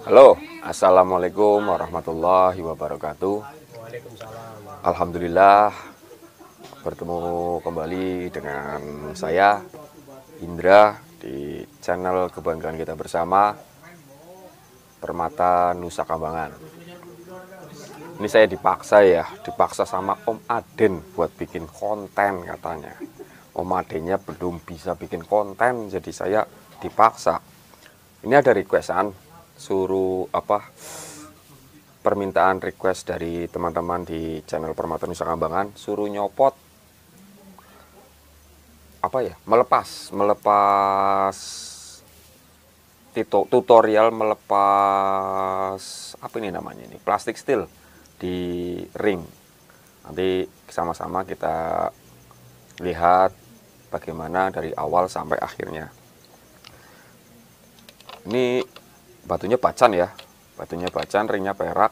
Halo, assalamualaikum warahmatullahi wabarakatuh. Waalaikumsalam. Alhamdulillah bertemu kembali dengan saya Indra di channel kebanggaan kita bersama Permata Nusa Kambangan. Ini saya dipaksa sama Om Aden buat bikin konten katanya. Om Adennya belum bisa bikin konten, jadi saya dipaksa. Ini ada requestan, suruh permintaan request dari teman-teman di channel Permata Nusa Kambangan, suruh nyopot melepas tutorial melepas plastik steel di ring. Nanti sama-sama kita lihat bagaimana dari awal sampai akhirnya. Ini batunya bacan ya, ringnya perak.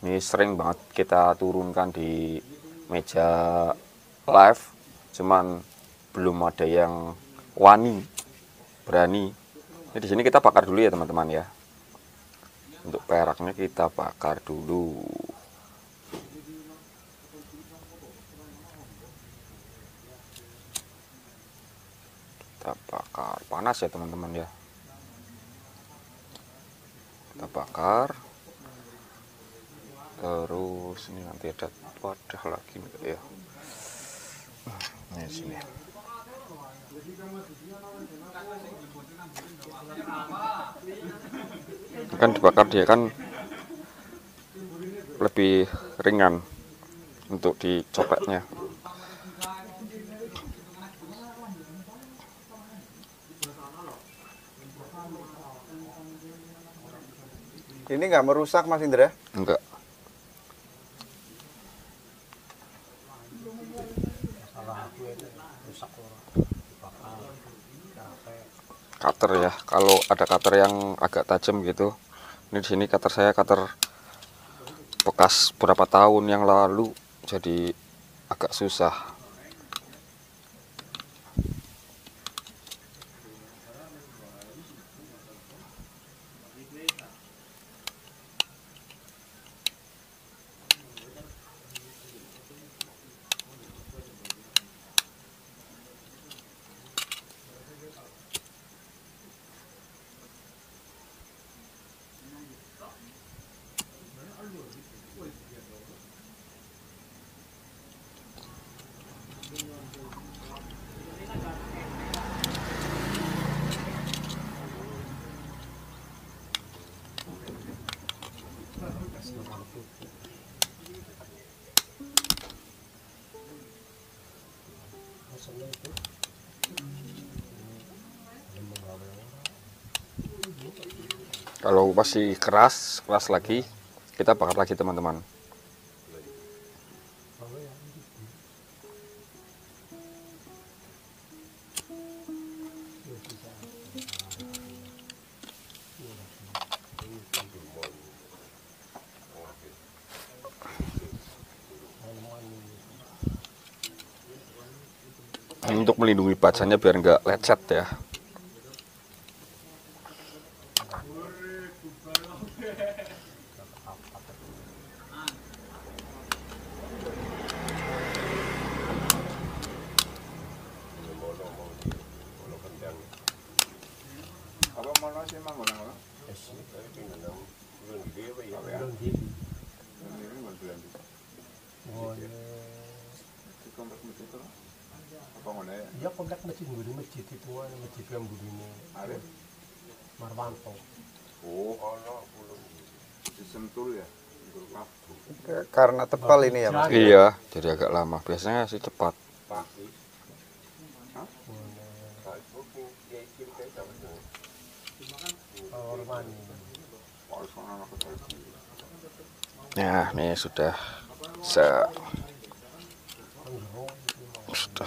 Ini sering banget kita turunkan di meja live, cuman belum ada yang berani. Ini di sini kita bakar dulu ya teman-teman ya. Untuk peraknya kita bakar dulu. Kita bakar, panas ya teman-teman ya. Kita bakar. Terus ini nanti ada wadah lagi ya. Ini sini. Kan dibakar dia kan lebih ringan untuk dicopetnya. Ini nggak merusak Mas Indra? Enggak. Cutter ya, kalau ada cutter yang agak tajam gitu. Ini di sini cutter saya bekas berapa tahun yang lalu, jadi agak susah. Kalau masih keras lagi, kita bakar lagi teman-teman. Untuk melindungi bacanya biar nggak lecet ya. Ya kontak masjid itu masjid yang begini. Marwanto. Oh, disentul ya. Karena tebal ini ya Mas. Iya, jadi agak lama. Biasanya sih cepat. Ya, ini sudah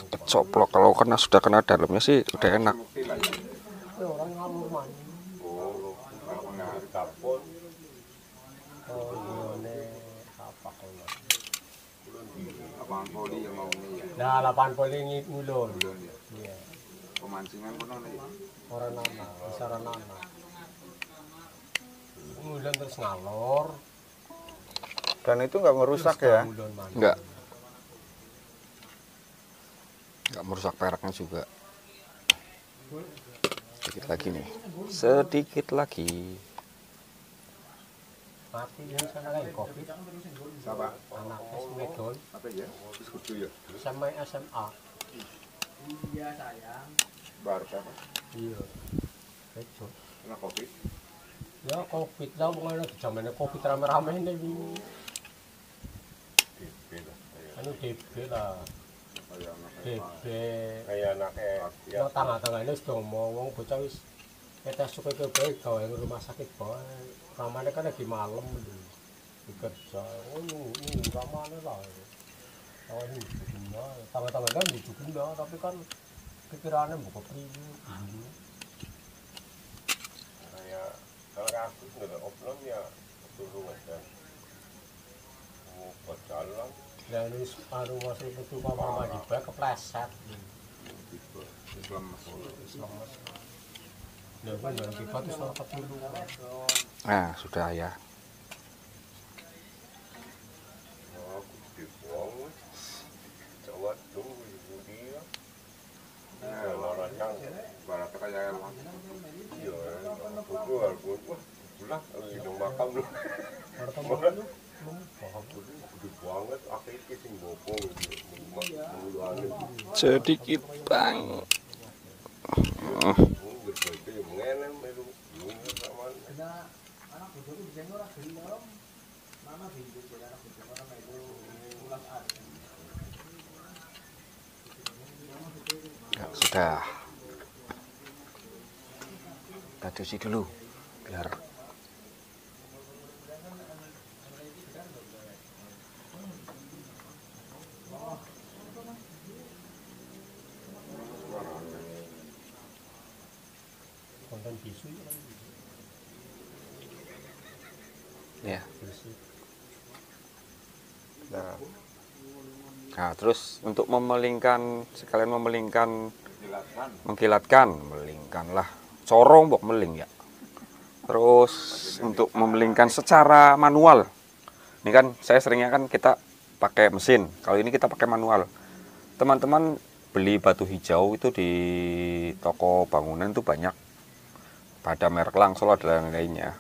kecoplok. Kalau sudah kena dalamnya sih udah enak. Nah, 8 poli ngulon. Iya. Pemancingan pun ada. Orang nama, besaran nama. Mulan terus ngalor. Dan itu nggak merusak Terus ya? mulan mana? Nggak merusak peraknya juga. Sedikit lagi nih, sedikit lagi. Mati yang sana lagi covid. Sama Anaknya Smedon apa ya? Sekutu ya. sama SMA. Bar apa? Iya. Betul. Kena kopi. Ya covid lah bukan lagi zamannya covid rame-rame ini. DP lah. Anu DB lah. Kayak anak DB. kayak anaknya ya. Ya tangga-tangga ini sudah mau wong bocah wis kita suka ke baik gawe rumah sakit bae. Ramane kan lagi malam lho. Dikerja. Oh ini ramane lah. Oh ini juga. Tangga-tangga kan juga tapi kan pikirannya buka priyu. Kayak kalau kasus nggak oblong ya turun aja. Mau berjalan. Ya ini anu masuk itu mama di bawah kepleset. Islam masuk. Ya kan dari kita tuh salah dulu. Nah, sudah ya. Oh, dibuang. Coba tuh ibu dia. Nah, orang yang barat kayak elang. Iya, aku wah, pulang hidung makam lu. Pertemuan lu belum paham. Gede banget, akhirnya sing bopo mengulangin. Sedikit bang. Berbeda yang mengenem itu, sama. Ya, sudah. Kita cuci dulu biar Konten bisu ya kan. ya. Bisu. Nah, Nah, terus untuk memelingkan, sekalian memelingkan, mengkilatkan, melingkan lah, corong bok meling ya. Terus untuk memelingkan secara manual, ini kan saya seringnya kan kita pakai mesin, kalau ini kita pakai manual. Teman-teman beli batu hijau itu di toko bangunan itu banyak, pada merek Langsol ada yang lainnya.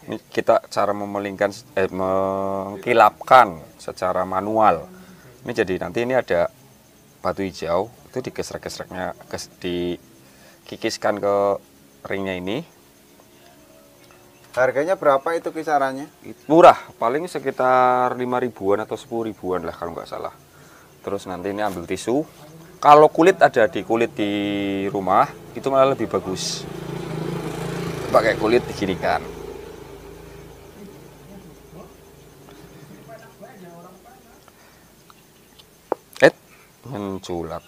Ini kita cara memelingkan, mengkilapkan secara manual. Ini jadi nanti ini ada batu hijau itu digesrek-gesreknya, dikikiskan ke ringnya ini. harganya berapa itu kisarannya? Murah, paling sekitar 5 ribuan atau 10 ribuan lah kalau nggak salah. Terus nanti ini ambil tisu. Kalau kulit ada di kulit di rumah itu malah lebih bagus. Pakai kulit diginikan. Menculat.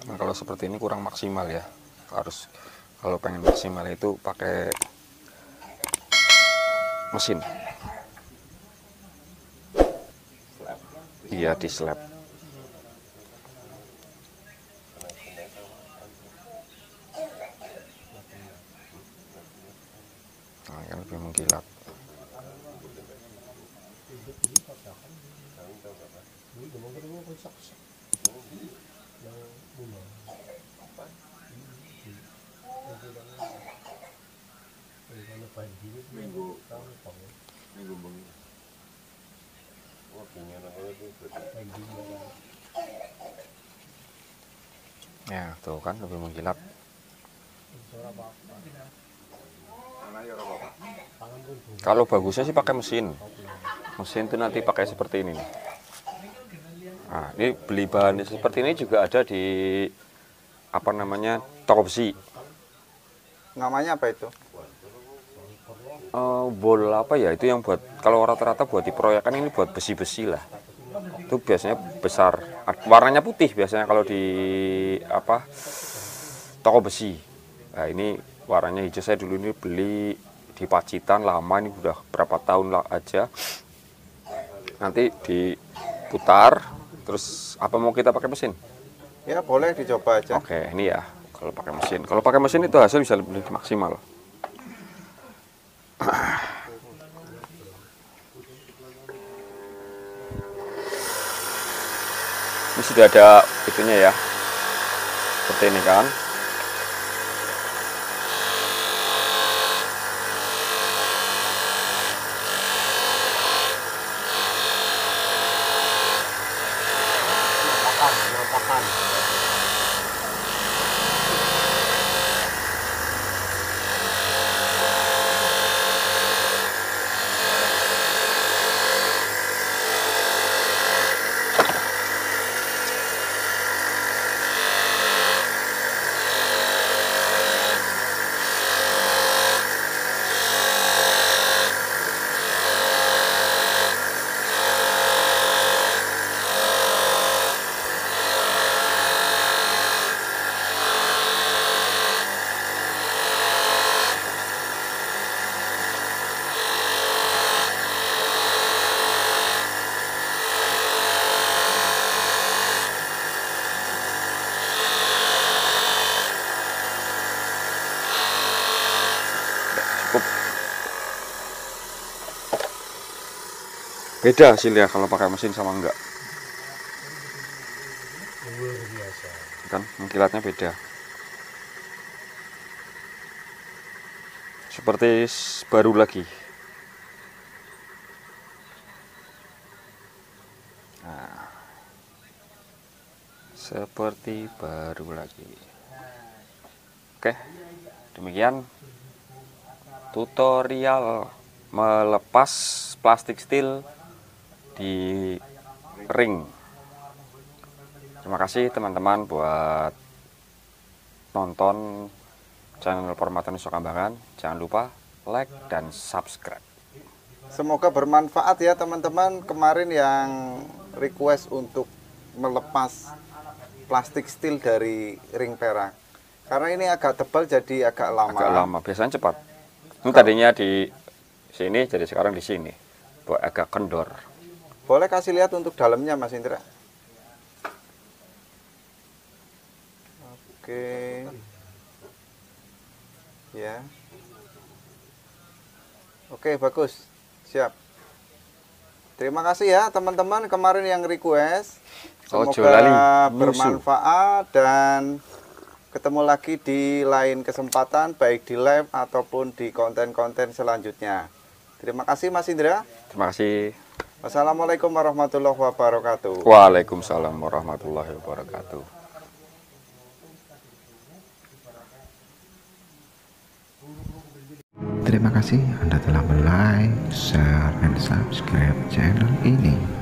Nah, kalau seperti ini kurang maksimal ya. Harus kalau pengen maksimal itu pakai mesin. Iya, di slab. Nah, kan lebih mengkilat. Ya, tuh kan lebih mengkilat. Kalau bagusnya sih pakai mesin. Mesin itu nanti pakai seperti ini nih. Nah, ini beli bahan seperti ini juga ada di apa namanya, toko besi. Namanya apa itu? Bol apa ya itu yang buat kalau rata-rata buat di proyekan ini buat besi-besi lah. Itu biasanya besar, warnanya putih biasanya kalau di apa toko besi. Nah, ini warnanya hijau. Saya dulu ini beli di Pacitan lama, ini udah berapa tahun lah aja. Nanti diputar, terus apa mau kita pakai mesin? Ya boleh dicoba aja. Oke, ini ya kalau pakai mesin. Kalau pakai mesin itu hasil bisa lebih maksimal. Ini sudah ada itunya ya, seperti ini kan. Nampakan. Cukup. Beda hasilnya kalau pakai mesin sama enggak. Luar biasa. Kan mengkilatnya beda. Seperti baru lagi. Nah, seperti baru lagi. Oke, demikian tutorial melepas plastik steel di ring. Terima kasih teman-teman buat nonton channel Permata Nusa Kambangan. Jangan lupa like dan subscribe. Semoga bermanfaat ya teman-teman. Kemarin yang request untuk melepas plastik steel dari ring perak. Karena ini agak tebal jadi agak lama. Agak lama, biasanya cepat. Ini tadinya di sini, jadi sekarang di sini. Buat agak kendor. Boleh kasih lihat untuk dalamnya Mas Indra. Oke. Ya. Oke, bagus. Siap. Terima kasih ya teman-teman kemarin yang request. Ojo Semoga lali, bermanfaat dan ketemu lagi di lain kesempatan baik di live ataupun di konten-konten selanjutnya. Terima kasih Mas Indra. Terima kasih. Wassalamualaikum warahmatullahi wabarakatuh. Waalaikumsalam warahmatullahi wabarakatuh. Terima kasih Anda telah like, share, dan subscribe channel ini.